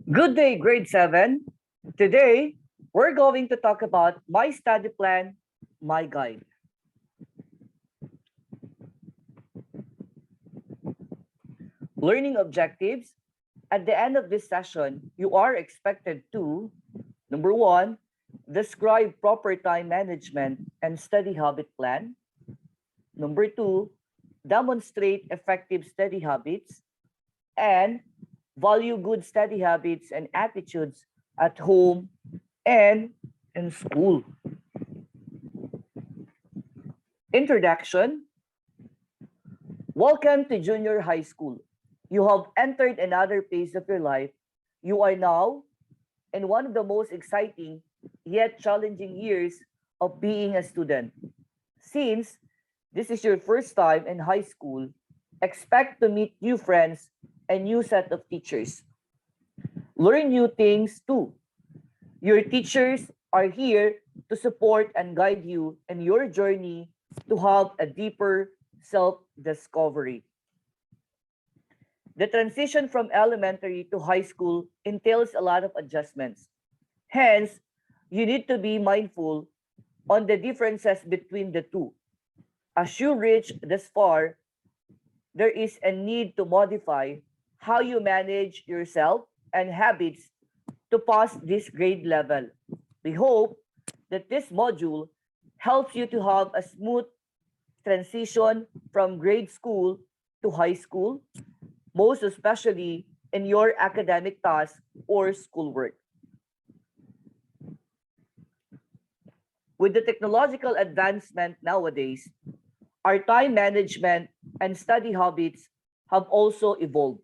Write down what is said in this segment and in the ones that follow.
Good day, grade 7. Today, we're going to talk about my study plan, my guide. Learning objectives. At the end of this session, you are expected to, number 1, describe proper time management and study habit plan. Number 2, demonstrate effective study habits and value good study habits and attitudes at home and in school. Introduction. Welcome to junior high school. You have entered another phase of your life. You are now in one of the most exciting yet challenging years of being a student. Since this is your first time in high school, expect to meet new friends and new set of teachers. Learn new things too. Your teachers are here to support and guide you in your journey to have a deeper self-discovery. The transition from elementary to high school entails a lot of adjustments. Hence, you need to be mindful on the differences between the two. As you reach this far, there is a need to modify how you manage yourself and habits to pass this grade level. We hope that this module helps you to have a smooth transition from grade school to high school, most especially in your academic tasks or schoolwork. With the technological advancement nowadays, our time management and study habits have also evolved.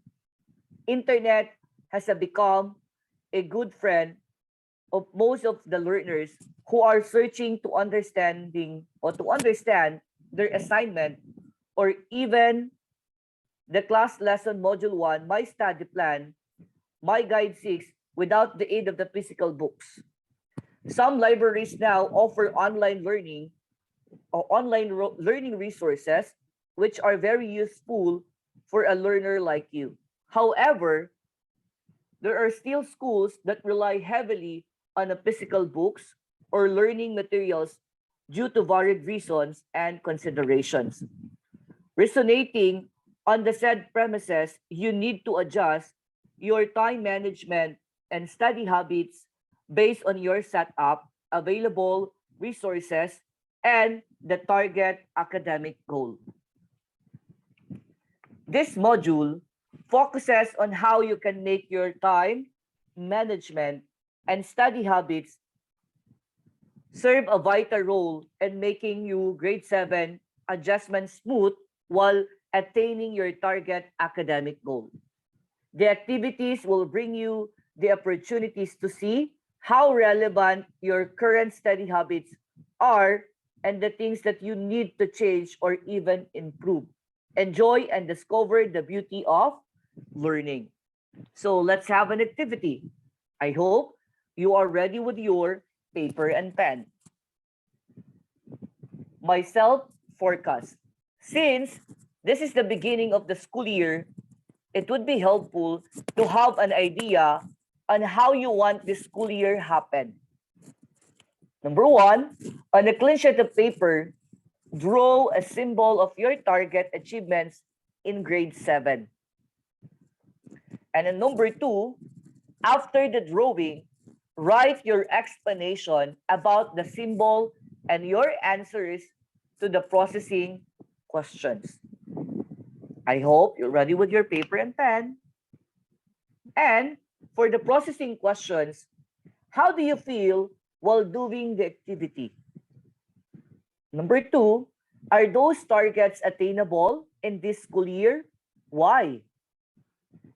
Internet has become a good friend of most of the learners who are searching to understand their assignment or even the class lesson module 1, my study plan, my guide 6 without the aid of the physical books. Some libraries now offer online learning or learning resources which are very useful for a learner like you. However, there are still schools that rely heavily on the physical books or learning materials due to varied reasons and considerations. Resonating on the said premises, you need to adjust your time management and study habits based on your setup, available resources, and the target academic goal. This module focuses on how you can make your time management and study habits serve a vital role in making you grade 7 adjustment smooth while attaining your target academic goal. The activities will bring you the opportunities to see how relevant your current study habits are and the things that you need to change or even improve. Enjoy and discover the beauty of learning. So let's have an activity. I hope you are ready with your paper and pen. Myself forecast. Since this is the beginning of the school year, it would be helpful to have an idea on how you want this school year happen. Number 1, on a clean sheet of paper, draw a symbol of your target achievements in grade 7. And then number 2, after the drawing, write your explanation about the symbol and your answers to the processing questions. I hope you're ready with your paper and pen. And for the processing questions, how do you feel while doing the activity? Number 2, are those targets attainable in this school year? Why?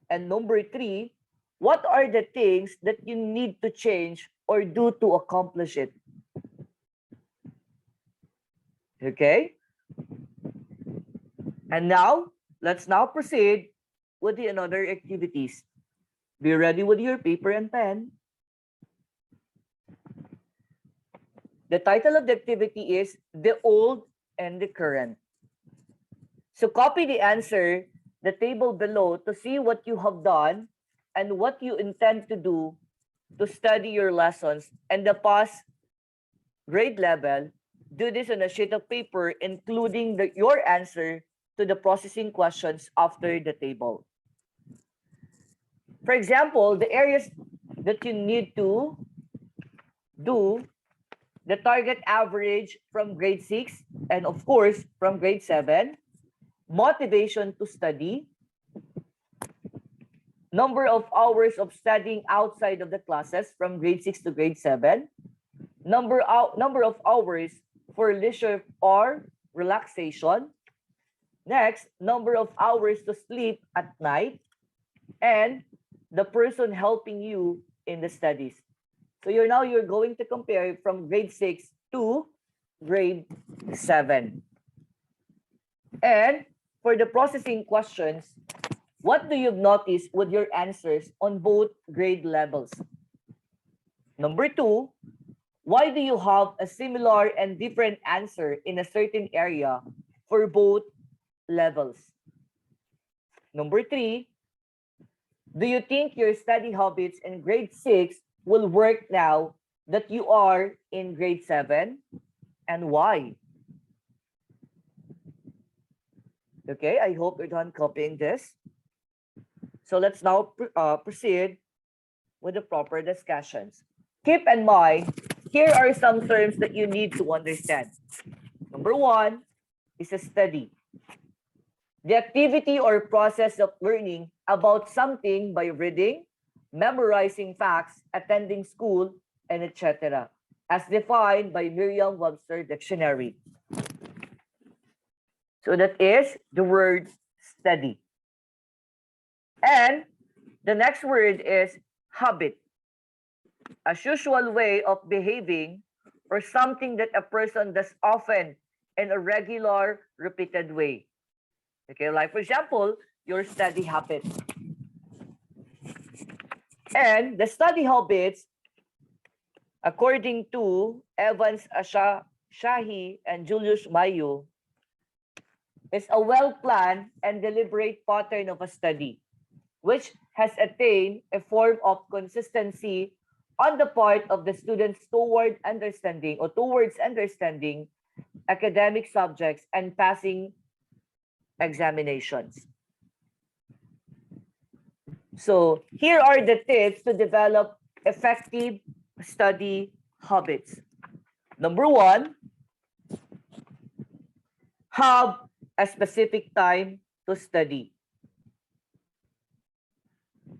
And number 3, what are the things that you need to change or do to accomplish it? Okay? And now, let's now proceed with the another activities. Be ready with your paper and pen. The title of the activity is The Old and the Current. So copy the answer, the table below to see what you have done and what you intend to do to study your lessons and the past grade level. Do this on a sheet of paper, including your answer to the processing questions after the table. For example, the areas that you need to do: the target average from grade 6 and of course from grade 7, motivation to study, number of hours of studying outside of the classes from grade 6 to grade 7, number of hours for leisure or relaxation, next, number of hours to sleep at night, and the person helping you in the studies. So you're going to compare from grade 6 to grade 7. And for the processing questions, what do you notice with your answers on both grade levels? Number 2, why do you have a similar and different answer in a certain area for both levels? Number 3, do you think your study habits in grade 6 will work now that you are in grade 7, and why? Okay, I hope you're done copying this. So let's now proceed with the proper discussions. Keep in mind, here are some terms that you need to understand. Number 1 is a study. The activity or process of learning about something by reading, memorizing facts, attending school, and etc., as defined by Merriam-Webster Dictionary. So that is the word study. And the next word is habit. As usual way of behaving or something that a person does often in a regular, repeated way. Okay, like for example, your study habits. And the study habits, according to Evans Shahi and Julius Mayo, is a well-planned and deliberate pattern of a study, which has attained a form of consistency on the part of the students towards understanding academic subjects and passing examinations. So here are the tips to develop effective study habits. Number 1, have a specific time to study.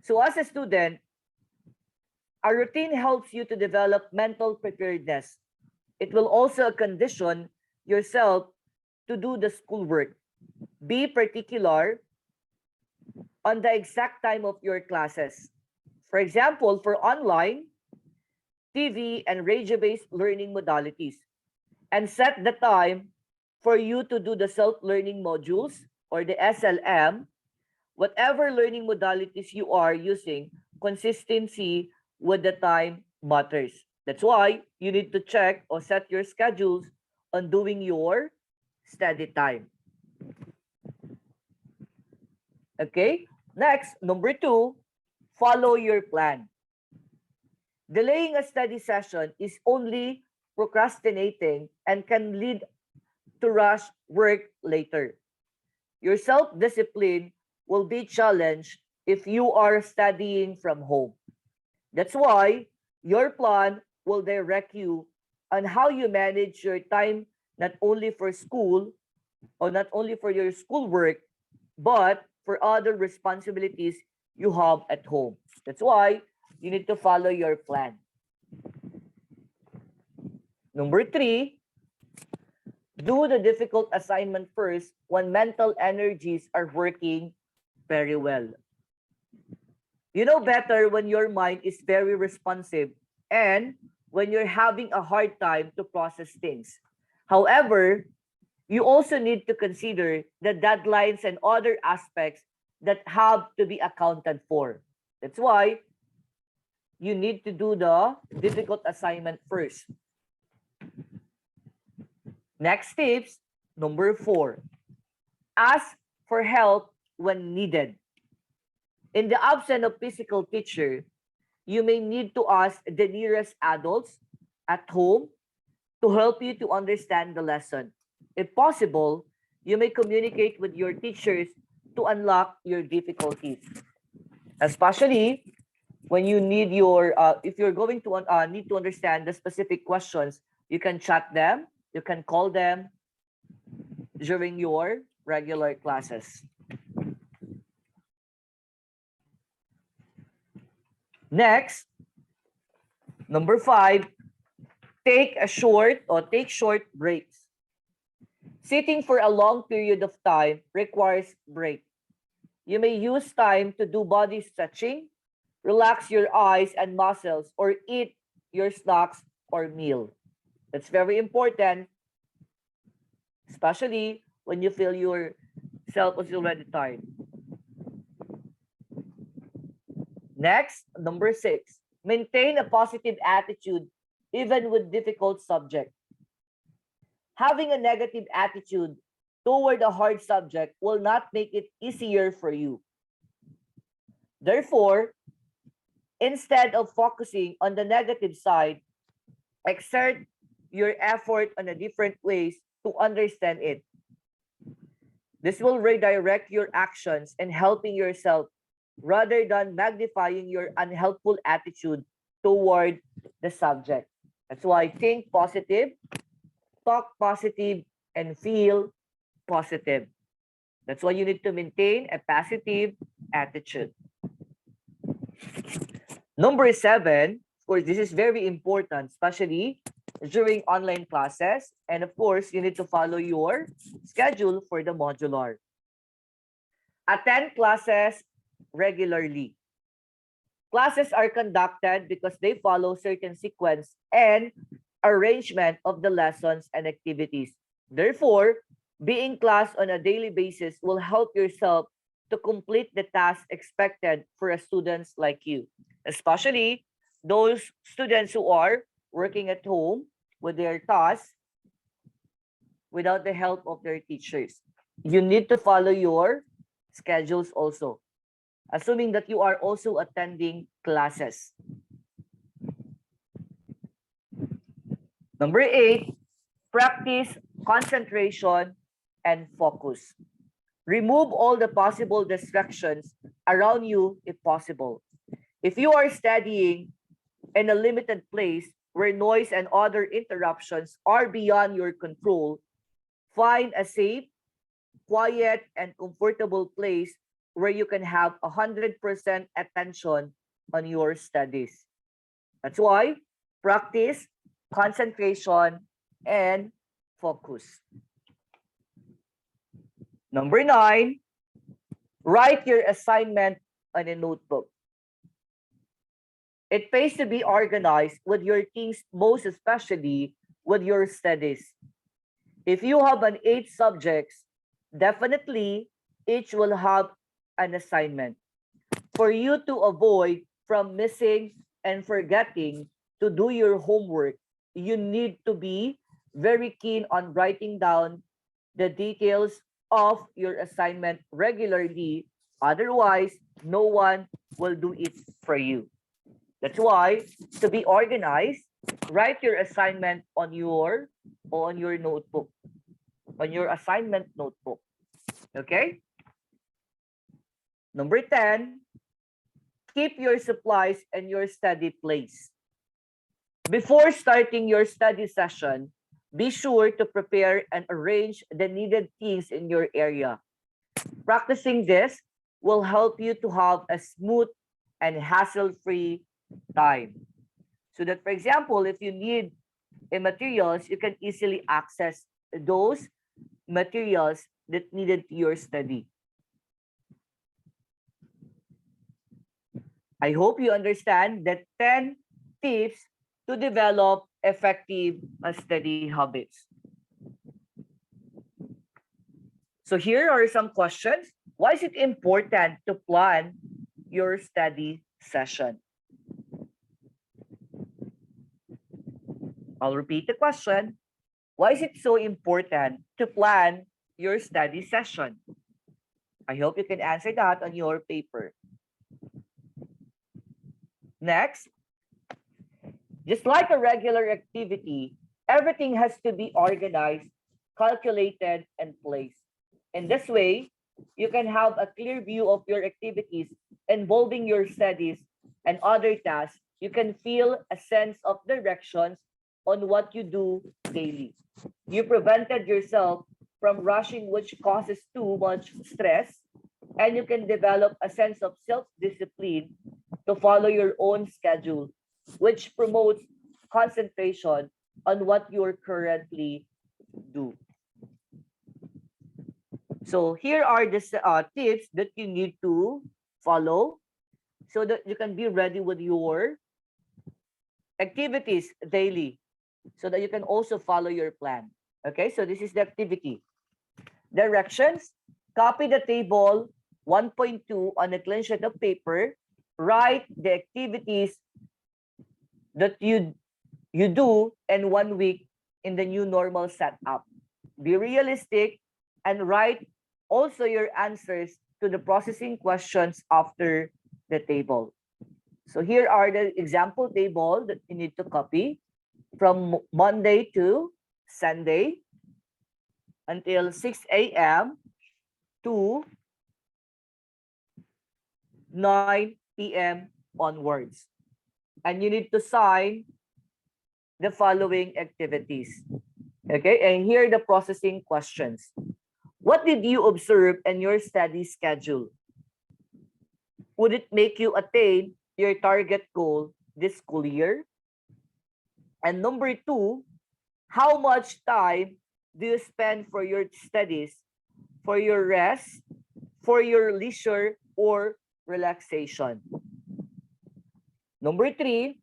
So as a student, a routine helps you to develop mental preparedness. It will also condition yourself to do the schoolwork. Be particular on the exact time of your classes. For example, for online, TV, and radio-based learning modalities. And set the time for you to do the self-learning modules or the SLM. Whatever learning modalities you are using, consistency with the time matters. That's why you need to check or set your schedules on doing your study time. Okay, next, number 2, follow your plan. Delaying a study session is only procrastinating and can lead to rush work later. Your self-discipline will be challenged if you are studying from home. That's why your plan will direct you on how you manage your time, not only for school or not only for your schoolwork, but for other responsibilities you have at home. That's why you need to follow your plan. Number 3, do the difficult assignment first when mental energies are working very well. You know better when your mind is very responsive and when you're having a hard time to process things. However, you also need to consider the deadlines and other aspects that have to be accounted for. That's why you need to do the difficult assignment first. Next tips, number 4, ask for help when needed. In the absence of physical teacher, you may need to ask the nearest adults at home to help you to understand the lesson. If possible, you may communicate with your teachers to unlock your difficulties, especially when you need your, if you're going to need to understand the specific questions, you can chat them, you can call them during your regular classes. Next, number 5, take short breaks. Sitting for a long period of time requires break. You may use time to do body stretching, relax your eyes and muscles, or eat your snacks or meal. That's very important, especially when you feel yourself is already tired. Next, number 6, maintain a positive attitude even with difficult subject. Having a negative attitude toward a hard subject will not make it easier for you. Therefore, instead of focusing on the negative side, exert your effort on a different ways to understand it. This will redirect your actions and helping yourself rather than magnifying your unhelpful attitude toward the subject. That's why think positive, talk positive, and feel positive. That's why you need to maintain a positive attitude. Number 7, of course, this is very important, especially during online classes. And of course, you need to follow your schedule for the modular. Attend classes regularly. Classes are conducted because they follow certain sequence and arrangement of the lessons and activities. Therefore, being class on a daily basis will help yourself to complete the task expected for a students like you, especially those students who are working at home with their tasks without the help of their teachers. You need to follow your schedules also, assuming that you are also attending classes. Number 8, practice concentration and focus. Remove all the possible distractions around you if possible. If you are studying in a limited place where noise and other interruptions are beyond your control, find a safe, quiet, and comfortable place where you can have 100% attention on your studies. That's why practice concentration and focus. Number 9, write your assignment on a notebook. It pays to be organized with your things, most especially with your studies. If you have an 8 subjects, definitely each will have an assignment. For you to avoid from missing and forgetting to do your homework, you need to be very keen on writing down the details of your assignment regularly. Otherwise, no one will do it for you. That's why to be organized, write your assignment on your notebook, on your assignment notebook. Okay? Number 10, keep your supplies and your study place. Before starting your study session, be sure to prepare and arrange the needed things in your area. Practicing this will help you to have a smooth and hassle-free time. So that, for example, if you need materials, you can easily access those materials that needed to your study. I hope you understand that 10 tips to develop effective study habits. So here are some questions. Why is it important to plan your study session? I'll repeat the question. Why is it so important to plan your study session? I hope you can answer that on your paper. Next, just like a regular activity, everything has to be organized, calculated, and placed. In this way, you can have a clear view of your activities involving your studies and other tasks. You can feel a sense of directions on what you do daily. You prevented yourself from rushing, which causes too much stress, and you can develop a sense of self-discipline to follow your own schedule, which promotes concentration on what you're currently do. So here are the tips that you need to follow so that you can be ready with your activities daily, so that you can also follow your plan. Okay, so this is the activity. Directions: copy the table 1.2 on a clean sheet of paper. Write the activities that you do in 1 week in the new normal setup. Be realistic and write also your answers to the processing questions after the table. So here are the example table that you need to copy from Monday to Sunday until 6 a.m. to 9 p.m. onwards. And you need to sign the following activities. Okay, and here are the processing questions. What did you observe in your study schedule? Would it make you attain your target goal this school year? And number 2, how much time do you spend for your studies, for your rest, for your leisure, or relaxation? Number 3,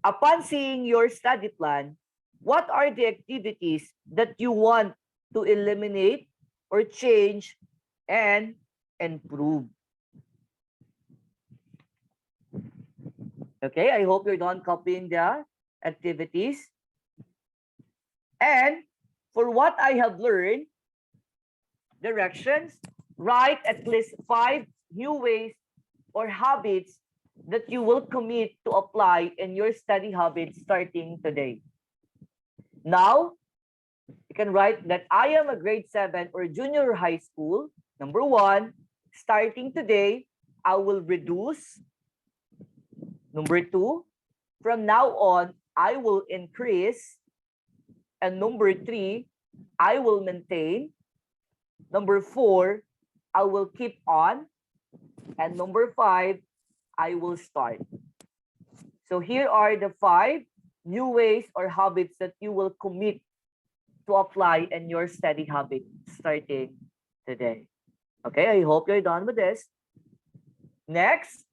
upon seeing your study plan, what are the activities that you want to eliminate or change and improve? Okay, I hope you're done copying the activities. And for what I have learned, directions, write at least 5 new ways or habits that you will commit to apply in your study habits starting today. Now, you can write that I am a grade 7 or junior high school. Number 1, starting today, I will reduce. Number 2, from now on, I will increase. And number 3, I will maintain. Number 4, I will keep on. And number 5, I will start. So here are the 5 new ways or habits that you will commit to apply in your study habit starting today. Okay, I hope you're done with this. Next.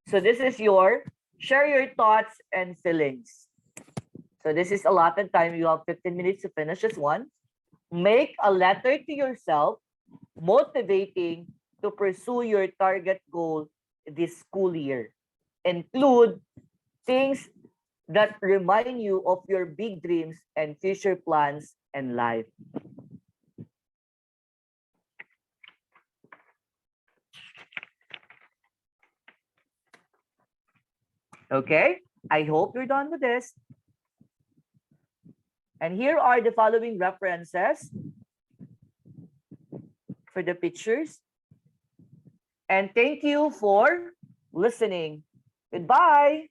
So this is your share your thoughts and feelings. So this is allotted time. You have 15 minutes to finish this one. Make a letter to yourself motivating to pursue your target goal this school year. Include things that remind you of your big dreams and future plans in life. Okay, I hope you're done with this. And here are the following references for the pictures. And thank you for listening. Goodbye.